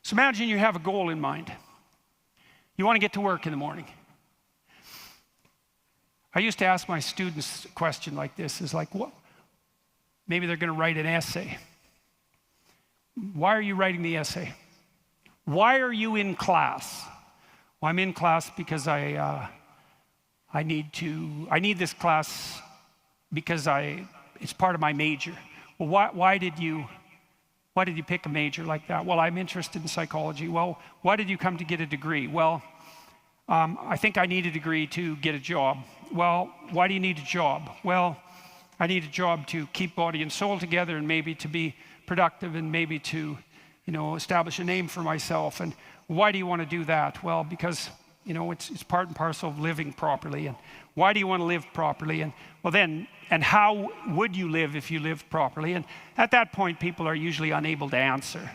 So imagine you have a goal in mind. You want to get to work in the morning. I used to ask my students a question like this, is like, what? Maybe they're going to write an essay. Why are you writing the essay? Why are you in class? Well, I'm in class because I need this class because it's part of my major. Well, why did you pick a major like that? Well, I'm interested in psychology. Well, why did you come to get a degree? Well, I think I need a degree to get a job. Well, why do you need a job? Well, I need a job to keep body and soul together, and maybe to be productive, and maybe to, establish a name for myself. And why do you want to do that? Well, because, it's part and parcel of living properly. And why do you want to live properly? And and how would you live if you lived properly? And at that point, people are usually unable to answer,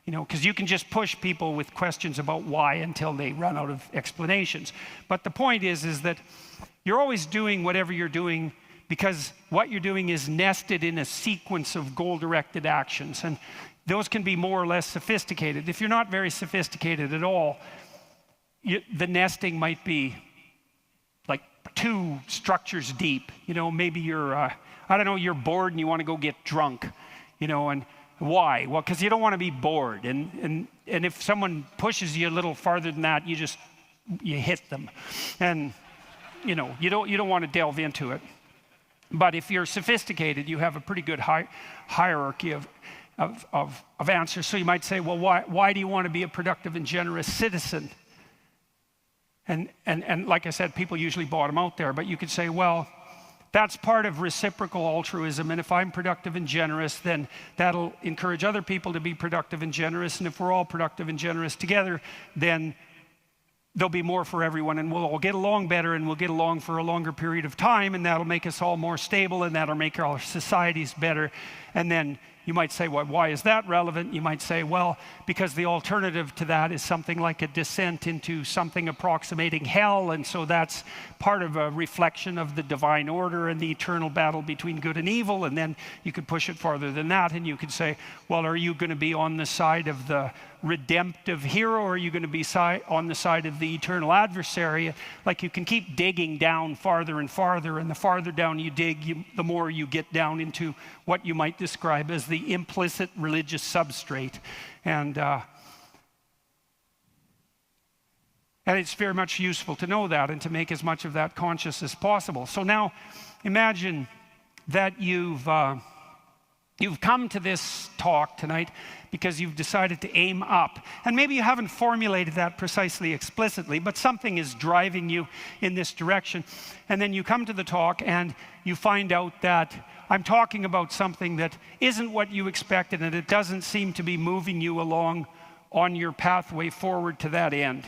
because you can just push people with questions about why until they run out of explanations. But the point is that you're always doing whatever you're doing because what you're doing is nested in a sequence of goal-directed actions. And those can be more or less sophisticated. If you're not very sophisticated at all, the nesting might be like 2 structures deep. Maybe you're, you're bored and you want to go get drunk, and why? Well, because you don't want to be bored. And if someone pushes you a little farther than that, you hit them. And, you don't want to delve into it. But if you're sophisticated, you have a pretty good hierarchy of answers. So you might say, well, why do you want to be a productive and generous citizen? And like I said, people usually bottom out there, but you could say, well, that's part of reciprocal altruism, and if I'm productive and generous, then that'll encourage other people to be productive and generous, and if we're all productive and generous together, then there'll be more for everyone, and we'll all get along better, and we'll get along for a longer period of time, and that'll make us all more stable, and that'll make our societies better. And then you might say, well, why is that relevant? You might say, well, because the alternative to that is something like a descent into something approximating hell, and so that's part of a reflection of the divine order and the eternal battle between good and evil. And then you could push it farther than that, and you could say, well, are you going to be on the side of the redemptive hero, or are you going to be on the side of the eternal adversary? Like, you can keep digging down farther and farther, and the farther down you dig, the more you get down into what you might describe as the implicit religious substrate. And it's very much useful to know that and to make as much of that conscious as possible. So now imagine that you've come to this talk tonight because you've decided to aim up. And maybe you haven't formulated that precisely explicitly, but something is driving you in this direction. And then you come to the talk and you find out that I'm talking about something that isn't what you expected, and it doesn't seem to be moving you along on your pathway forward to that end.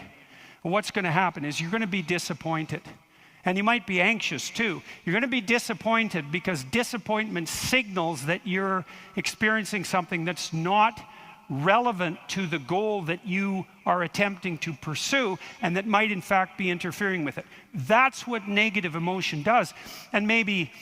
What's going to happen is you're going to be disappointed. And you might be anxious too. You're going to be disappointed because disappointment signals that you're experiencing something that's not relevant to the goal that you are attempting to pursue, and that might in fact be interfering with it. That's what negative emotion does. And maybe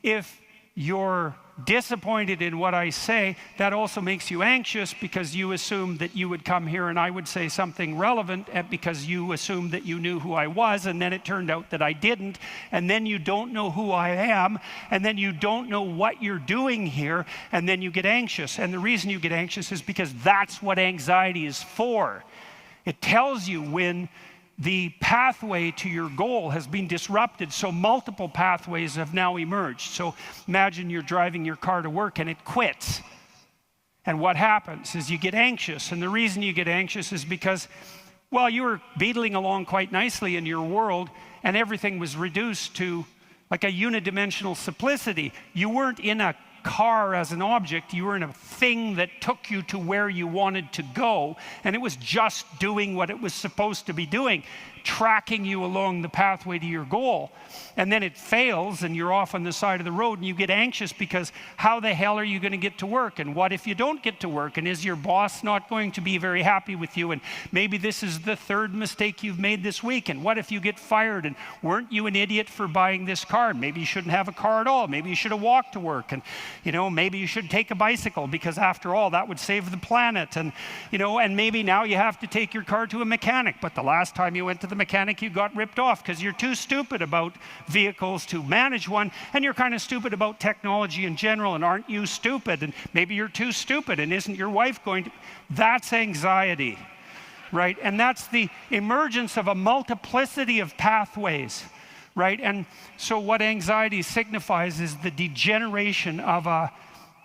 if you're disappointed in what I say, that also makes you anxious because you assumed that you would come here and I would say something relevant, because you assumed that you knew who I was, and then it turned out that I didn't, and then you don't know who I am, and then you don't know what you're doing here, and then you get anxious. And the reason you get anxious is because that's what anxiety is for. It tells you when the pathway to your goal has been disrupted, so multiple pathways have now emerged. So imagine you're driving your car to work and it quits. And what happens is you get anxious. And the reason you get anxious is because, well, you were beetling along quite nicely in your world, and everything was reduced to like a unidimensional simplicity. You weren't in a car as an object, you were in a thing that took you to where you wanted to go, and it was just doing what it was supposed to be doing, tracking you along the pathway to your goal. And then it fails and you're off on the side of the road, and you get anxious because how the hell are you going to get to work? And what if you don't get to work? And is your boss not going to be very happy with you? And maybe this is the 3rd mistake you've made this week. And what if you get fired? And weren't you an idiot for buying this car? Maybe you shouldn't have a car at all. Maybe you should have walked to work. And maybe you should take a bicycle because after all, that would save the planet. And, and maybe now you have to take your car to a mechanic, but the last time you went to the mechanic, you got ripped off because you're too stupid about vehicles to manage one, and you're kind of stupid about technology in general, and aren't you stupid? And maybe you're too stupid, and isn't your wife going to? That's anxiety, right? And that's the emergence of a multiplicity of pathways, right? And so what anxiety signifies is the degeneration of an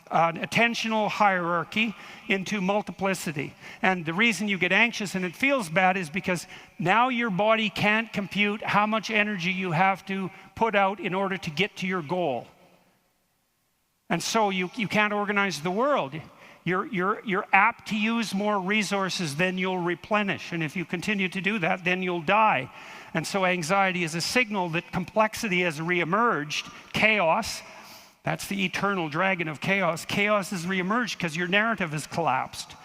attentional hierarchy into multiplicity. And the reason you get anxious and it feels bad is because now your body can't compute how much energy you have to put out in order to get to your goal. And so you can't organize the world. You're apt to use more resources than you'll replenish. And if you continue to do that, then you'll die. And so anxiety is a signal that complexity has reemerged. Chaos, that's the eternal dragon of chaos. Chaos has reemerged because your narrative has collapsed.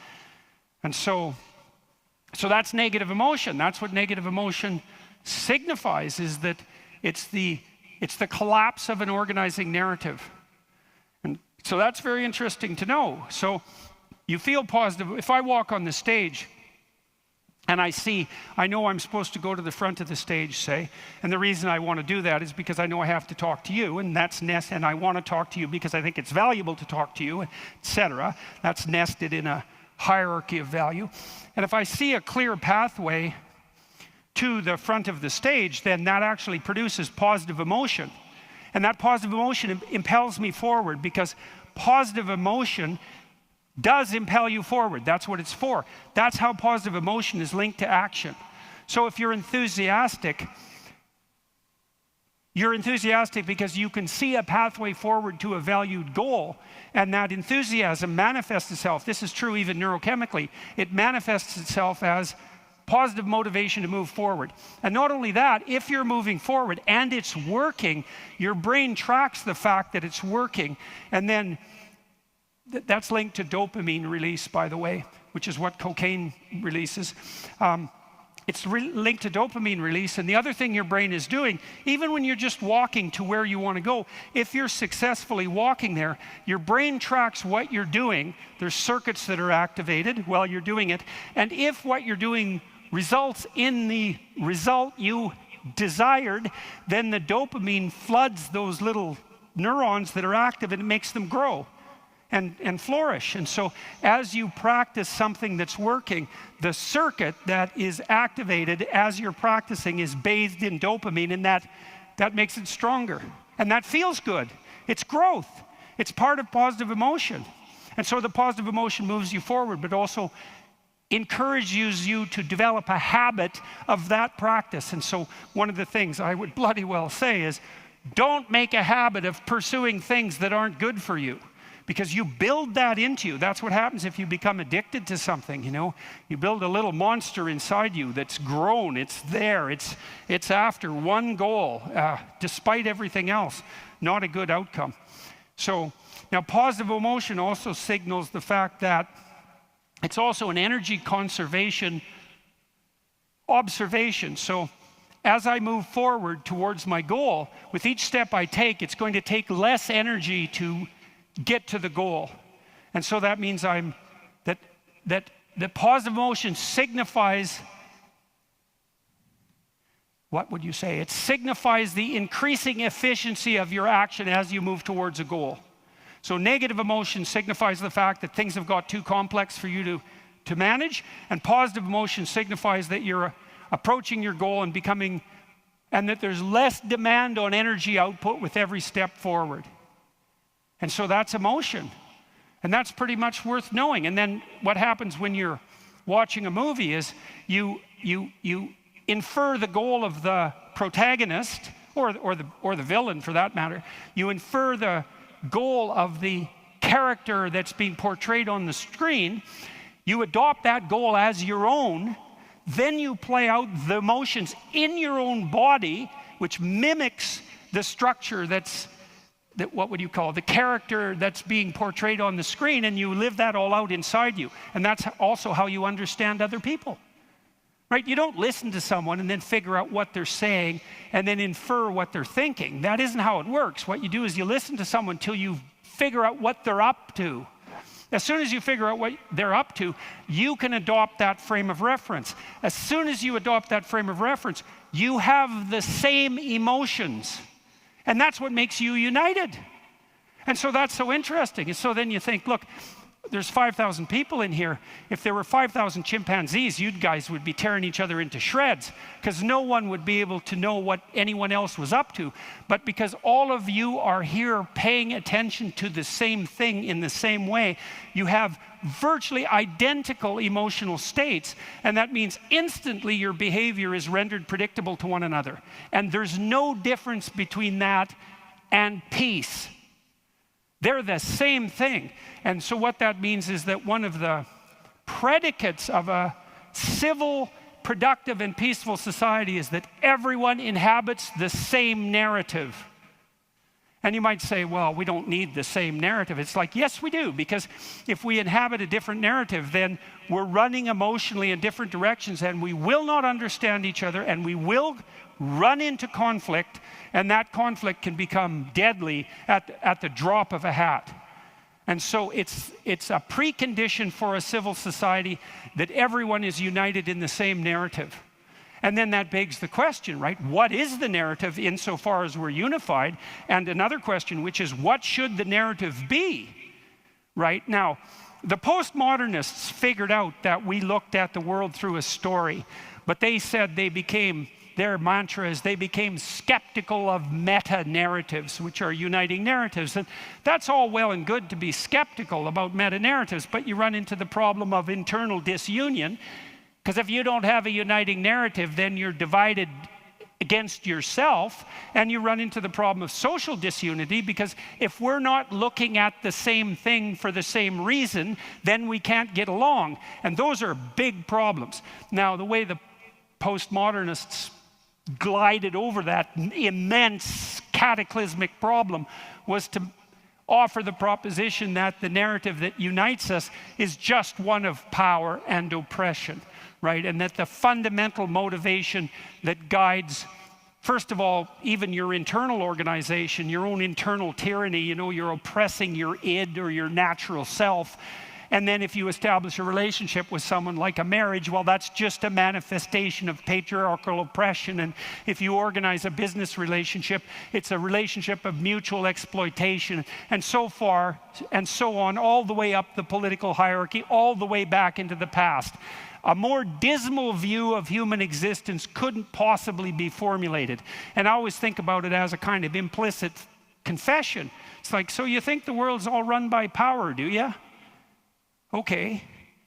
And so that's negative emotion. That's what negative emotion signifies, is that it's the collapse of an organizing narrative. And so that's very interesting to know. So you feel positive. If I walk on the stage and I know I'm supposed to go to the front of the stage, say, and the reason I want to do that is because I know I have to talk to you, and that's and I want to talk to you because I think it's valuable to talk to you, etc. That's nested in a hierarchy of value. And if I see a clear pathway to the front of the stage, then that actually produces positive emotion. And that positive emotion impels me forward, because positive emotion does impel you forward. That's what it's for. That's how positive emotion is linked to action. So if you're enthusiastic because you can see a pathway forward to a valued goal, and that enthusiasm manifests itself. This is true even neurochemically. It manifests itself as positive motivation to move forward. And not only that, if you're moving forward and it's working, your brain tracks the fact that it's working, and then that's linked to dopamine release, by the way, which is what cocaine releases. It's linked to dopamine release. And the other thing your brain is doing, even when you're just walking to where you want to go, if you're successfully walking there, your brain tracks what you're doing. There's circuits that are activated while you're doing it. And if what you're doing results in the result you desired, then the dopamine floods those little neurons that are active, and it makes them grow and flourish. And so as you practice something that's working, the circuit that is activated as you're practicing is bathed in dopamine, and that makes it stronger. And that feels good. It's growth. It's part of positive emotion. And so the positive emotion moves you forward, but also encourages you to develop a habit of that practice. And so one of the things I would bloody well say is, don't make a habit of pursuing things that aren't good for you, because you build that into you. That's what happens if you become addicted to something, You build a little monster inside you that's grown. It's there. It's after one goal, despite everything else. Not a good outcome. So now positive emotion also signals the fact that it's also an energy conservation observation. So as I move forward towards my goal, with each step I take, it's going to take less energy to get to the goal. And so that means that positive emotion signifies, what would you say? It signifies the increasing efficiency of your action as you move towards a goal. So negative emotion signifies the fact that things have got too complex for you to manage, and positive emotion signifies that you're approaching your goal and that there's less demand on energy output with every step forward. And so that's emotion. And that's pretty much worth knowing. And then what happens when you're watching a movie is you infer the goal of the protagonist, or the villain for that matter. You infer the goal of the character that's being portrayed on the screen. You adopt that goal as your own. Then you play out the emotions in your own body, which mimics the structure what would you call it? The character that's being portrayed on the screen, and you live that all out inside you. And that's also how you understand other people, right? You don't listen to someone and then figure out what they're saying and then infer what they're thinking. That isn't how it works. What you do is you listen to someone till you figure out what they're up to. As soon as you figure out what they're up to, you can adopt that frame of reference. As soon as you adopt that frame of reference, you have the same emotions. And that's what makes you united. And so that's so interesting. And so then you think, look, there's 5,000 people in here. If there were 5,000 chimpanzees, you guys would be tearing each other into shreds because no one would be able to know what anyone else was up to. But because all of you are here paying attention to the same thing in the same way, you have virtually identical emotional states, and that means instantly your behavior is rendered predictable to one another. And there's no difference between that and peace. They're the same thing. And so what that means is that one of the predicates of a civil, productive, and peaceful society is that everyone inhabits the same narrative. And you might say, well, we don't need the same narrative. It's like, yes, we do, because if we inhabit a different narrative, then we're running emotionally in different directions, and we will not understand each other, and we will run into conflict, and that conflict can become deadly at the drop of a hat. And so it's a precondition for a civil society that everyone is united in the same narrative. And then that begs the question, right? What is the narrative insofar as we're unified? And another question, which is, what should the narrative be? Right? Now, the postmodernists figured out that we looked at the world through a story, but they said their mantra is they became skeptical of meta-narratives, which are uniting narratives. And that's all well and good to be skeptical about meta-narratives, but you run into the problem of internal disunion, because if you don't have a uniting narrative, then you're divided against yourself, and you run into the problem of social disunity, because if we're not looking at the same thing for the same reason, then we can't get along. And those are big problems. Now, the way the postmodernists glided over that immense cataclysmic problem was to offer the proposition that the narrative that unites us is just one of power and oppression, right? And that the fundamental motivation that guides, first of all, even your internal organization, your own internal tyranny, you're oppressing your id or your natural self. And then if you establish a relationship with someone like a marriage, well, that's just a manifestation of patriarchal oppression. And if you organize a business relationship, it's a relationship of mutual exploitation, and so far and so on, all the way up the political hierarchy, all the way back into the past. A more dismal view of human existence couldn't possibly be formulated. And I always think about it as a kind of implicit confession. It's like, so you think the world's all run by power, do you? Okay,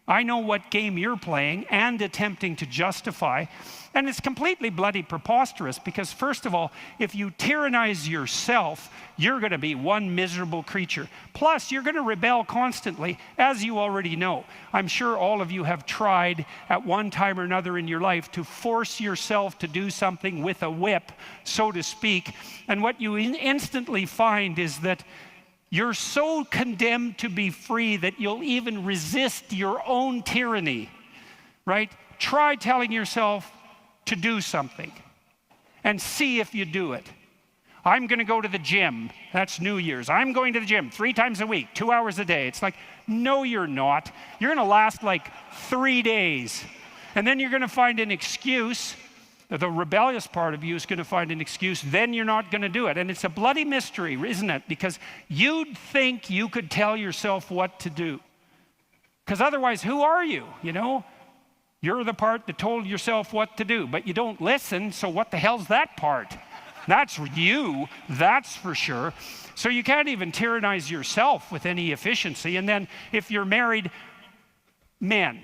I know what game you're playing and attempting to justify, and it's completely bloody preposterous, because first of all, if you tyrannize yourself, you're going to be one miserable creature. Plus, you're going to rebel constantly, as you already know. I'm sure all of you have tried at one time or another in your life to force yourself to do something with a whip, so to speak, and what you instantly find is that you're so condemned to be free that you'll even resist your own tyranny, right? Try telling yourself to do something and see if you do it. I'm going to go to the gym. That's New Year's. I'm going to the gym 3 times a week, 2 hours a day. It's like, no, you're not. You're going to last like 3 days. And then you're going to find an excuse. The rebellious part of you is going to find an excuse, then you're not going to do it. And it's a bloody mystery, isn't it? Because you'd think you could tell yourself what to do. Because otherwise, who are you? You're the part that told yourself what to do, but you don't listen, so what the hell's that part? That's you, that's for sure. So you can't even tyrannize yourself with any efficiency. And then if you're married, men,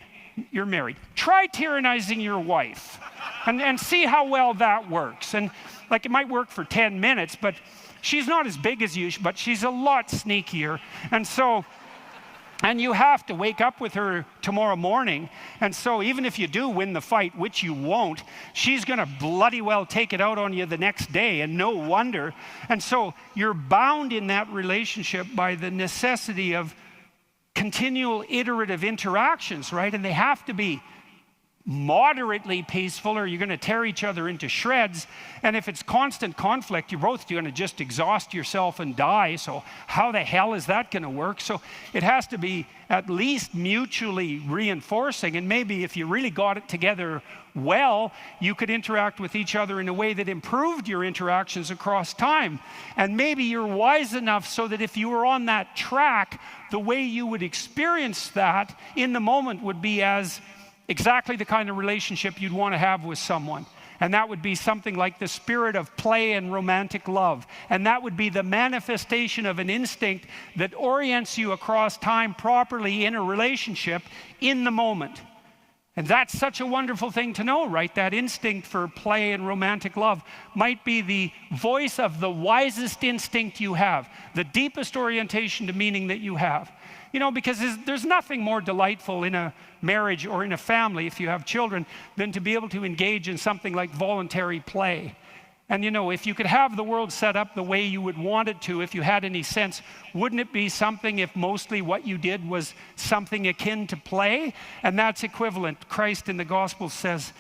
you're married, try tyrannizing your wife. And see how well that works. And like, it might work for 10 minutes, but she's not as big as you, but she's a lot sneakier. And you have to wake up with her tomorrow morning. And so even if you do win the fight, which you won't, she's going to bloody well take it out on you the next day, and no wonder. And so you're bound in that relationship by the necessity of continual iterative interactions, right? And they have to be moderately peaceful, or you're going to tear each other into shreds. And if it's constant conflict, you're both going to just exhaust yourself and die. So how the hell is that going to work? So it has to be at least mutually reinforcing. And maybe if you really got it together well, you could interact with each other in a way that improved your interactions across time. And maybe you're wise enough so that if you were on that track, the way you would experience that in the moment would be as exactly the kind of relationship you'd want to have with someone. And that would be something like the spirit of play and romantic love. And that would be the manifestation of an instinct that orients you across time properly in a relationship in the moment. And that's such a wonderful thing to know, right? That instinct for play and romantic love might be the voice of the wisest instinct you have, the deepest orientation to meaning that you have. You know, because there's nothing more delightful in a marriage or in a family, if you have children, than to be able to engage in something like voluntary play. And you know, if you could have the world set up the way you would want it to, if you had any sense, wouldn't it be something if mostly what you did was something akin to play? And that's equivalent. Christ in the gospel says,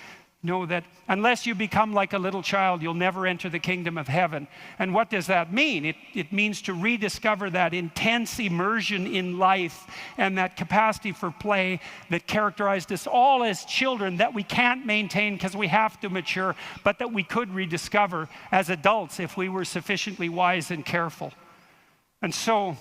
know that unless you become like a little child, you'll never enter the kingdom of heaven. And what does that mean? It means to rediscover that intense immersion in life and that capacity for play that characterized us all as children that we can't maintain because we have to mature, but that we could rediscover as adults if we were sufficiently wise and careful. And so,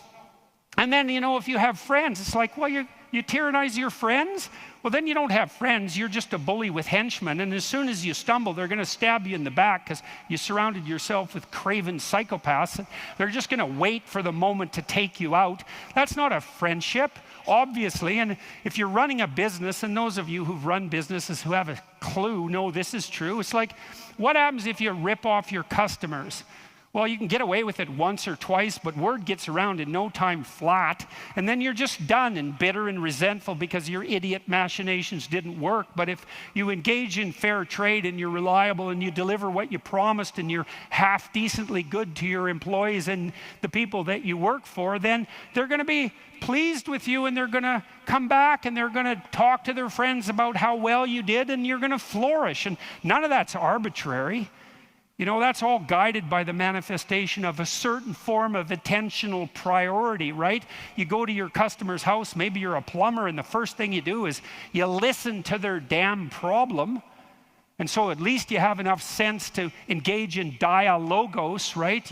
and then, you know, if you have friends, it's like, well, you tyrannize your friends? Well, then you don't have friends. You're just a bully with henchmen. And as soon as you stumble, they're going to stab you in the back because you surrounded yourself with craven psychopaths. They're just going to wait for the moment to take you out. That's not a friendship, obviously. And if you're running a business, and those of you who've run businesses who have a clue know this is true, it's like, what happens if you rip off your customers? Well, you can get away with it once or twice, but word gets around in no time flat, and then you're just done and bitter and resentful because your idiot machinations didn't work. But if you engage in fair trade and you're reliable and you deliver what you promised and you're half decently good to your employees and the people that you work for, then they're going to be pleased with you, and they're going to come back and they're going to talk to their friends about how well you did, and you're going to flourish. And none of that's arbitrary. You know, that's all guided by the manifestation of a certain form of attentional priority, right? You go to your customer's house, maybe you're a plumber, and the first thing you do is you listen to their damn problem. And so at least you have enough sense to engage in dialogos, right?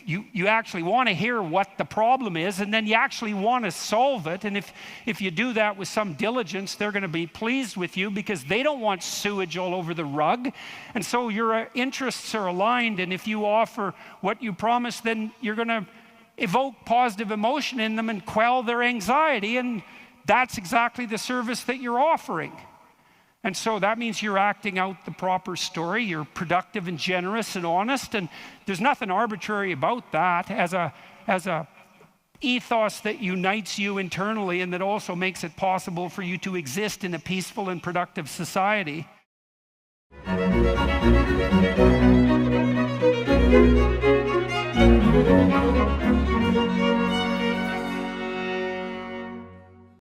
You actually want to hear what the problem is, and then you actually want to solve it. And if you do that with some diligence, they're going to be pleased with you because they don't want sewage all over the rug. And so your interests are aligned, and if you offer what you promise, then you're going to evoke positive emotion in them and quell their anxiety, and that's exactly the service that you're offering. And so that means you're acting out the proper story. You're productive and generous and honest, and there's nothing arbitrary about that as a ethos that unites you internally and that also makes it possible for you to exist in a peaceful and productive society.